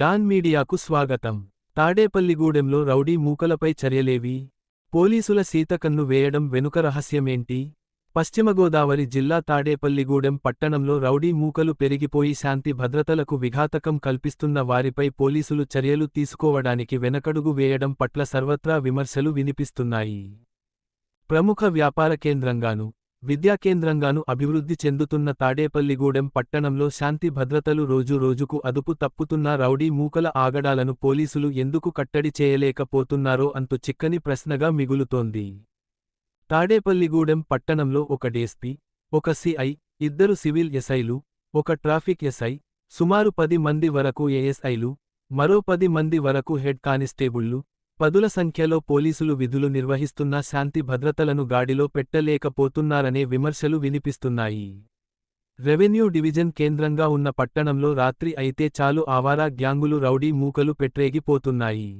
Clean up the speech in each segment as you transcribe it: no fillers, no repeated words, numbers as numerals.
Don మీడియాకు స్వాగతం. తాడేపల్లిగూడెంలో rowdy మూకలపై చర్యలేవి? పోలీసుల సీతకన్ను వేయడం వెనుక రహస్యమేంటి? పశ్చిమగోదావరి జిల్లా తాడేపల్లిగూడెం పట్టణంలో రౌడీ మూకలు పెరిగిపోయి శాంతి భద్రతలకు విఘాతకం కల్పిస్తున్న వారిపై పోలీసులు చర్యలు తీసుకోవడానికి వెనకడుగు వేయడం పట్ల సర్వత్రా విమర్శలు వినిపిస్తున్నాయి. ప్రముఖ వ్యాపార కేంద్రంగాను, విద్యా కేంద్రంగాను అభివృద్ధి చెందుతున్న తాడేపల్లిగూడెం పట్టణంలో శాంతి భద్రతలు రోజురోజుకు అదుపు తప్పుతున్న రౌడీ మూకల ఆగడాలను పోలీసులు ఎందుకు కట్టడి చేయలేకపోతున్నారో అంతు చిక్కని ప్రశ్నగా మిగులుతోంది. తాడేపల్లిగూడెం పట్టణంలో ఒక డీఎస్పీ, ఒక సిఐ, 2 సివిల్ ఎస్ఐలు, ఒక ట్రాఫిక్ ఎస్ఐ, సుమారు 10 మంది వరకు ఏఎస్ఐలు, మరో 10 మంది వరకు హెడ్ కానిస్టేబుళ్లు, పదుల సంఖ్యలో పోలీసులు విధులు నిర్వహిస్తున్న శాంతి భద్రతలను గాడిలో పెట్టలేకపోతున్నారనే విమర్శలు వినిపిస్తున్నాయి. రెవెన్యూ డివిజన్ కేంద్రంగా ఉన్న పట్టణంలో రాత్రి అయితే చాలు ఆవారా గ్యాంగులు రౌడీ మూకలు పెట్టరేగిపోతున్నాయి.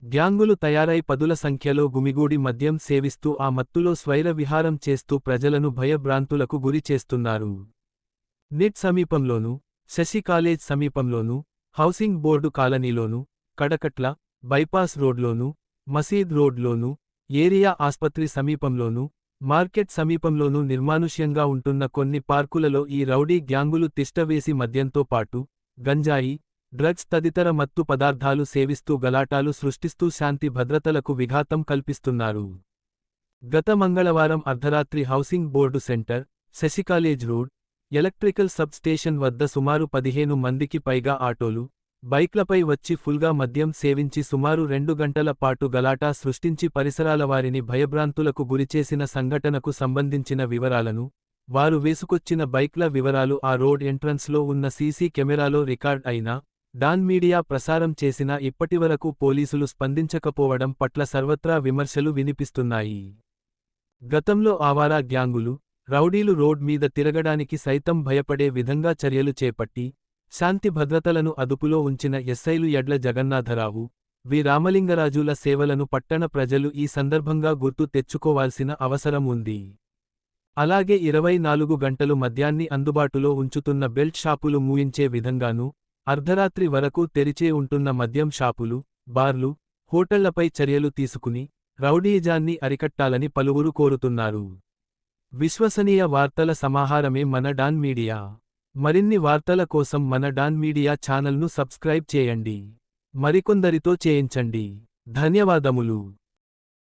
గ్యాంగులు తయారై పదుల సంఖ్యలో గుమిగూడి మద్యం సేవిస్తూ ఆ మత్తులో స్వైర విహారం చేస్తూ ప్రజలను భయభ్రాంతులకు గురి చేస్తున్నారు. నెట్ సమీపంలోనూ, శశి కాలేజ్ సమీపంలోనూ, హౌసింగ్ బోర్డు కాలనీలోనూ, కడకట్ల, బైపాస్ రోడ్లోనూ, మసీద్ రోడ్లోనూ, ఏరియా ఆస్పత్రి సమీపంలోనూ, మార్కెట్ సమీపంలోనూ నిర్మానుష్యంగా ఉంటున్న కొన్ని పార్కులలో ఈ రౌడీ గ్యాంగులు తిష్టవేసి మద్యంతో పాటు గంజాయి, డ్రగ్స్ తదితర మత్తు పదార్థాలు సేవిస్తూ గలాటాలు సృష్టిస్తూ శాంతి భద్రతలకు విఘాతం కల్పిస్తున్నారు. గత మంగళవారం అర్ధరాత్రి housing board centre, Sashi college road, electrical sub station వద్ద సుమారు 15 మందికి పైగా ఆటోలు, బైక్లపై వచ్చి ఫుల్గా మద్యం సేవించి సుమారు 2 గంటల పాటు గలాటా సృష్టించి పరిసరాల వారిని భయభ్రాంతులకు గురిచేసిన సంఘటనకు సంబంధించిన వివరాలను, వారు వేసుకొచ్చిన బైక్ల వివరాలు ఆ రోడ్ ఎంట్రన్స్లో ఉన్న సీసీ కెమెరాలో రికార్డ్ అయినా, డాన్ మీడియా ప్రసారం చేసినా ఇప్పటివరకు పోలీసులు స్పందించకపోవడం పట్ల సర్వత్రా విమర్శలు వినిపిస్తున్నాయి. గతంలో ఆవారా గ్యాంగులు, రౌడీలు రోడ్ మీద తిరగడానికి సైతం భయపడే విధంగా చర్యలు చేపట్టి, శాంతి భద్రతలను అదుపులో ఉంచిన ఎస్ఐలు యడ్ల జగన్నాథరావు, వి రామలింగరాజుల సేవలను పట్టణ ప్రజలు ఈ సందర్భంగా గుర్తు తెచ్చుకోవాల్సిన అవసరం ఉంది. అలాగే 24 గంటలు మద్యాన్ని అందుబాటులో ఉంచుతున్న బెల్ట్ షాపులు మూయించే విధంగానూ, అర్ధరాత్రి వరకు తెరిచే ఉంటున్న మద్యం షాపులు, బార్లు, హోటళ్లపై చర్యలు తీసుకుని రౌడీయిజాన్ని అరికట్టాలని పలువురు కోరుతున్నారు. విశ్వసనీయ వార్తల సమాహారమే మన డాన్ మీడియా. మరిన్ని వార్తల కోసం మన డాన్ మీడియా ఛానల్ను సబ్స్క్రైబ్ చేయండి. మరికొందరితో చేయించండి. ధన్యవాదములు.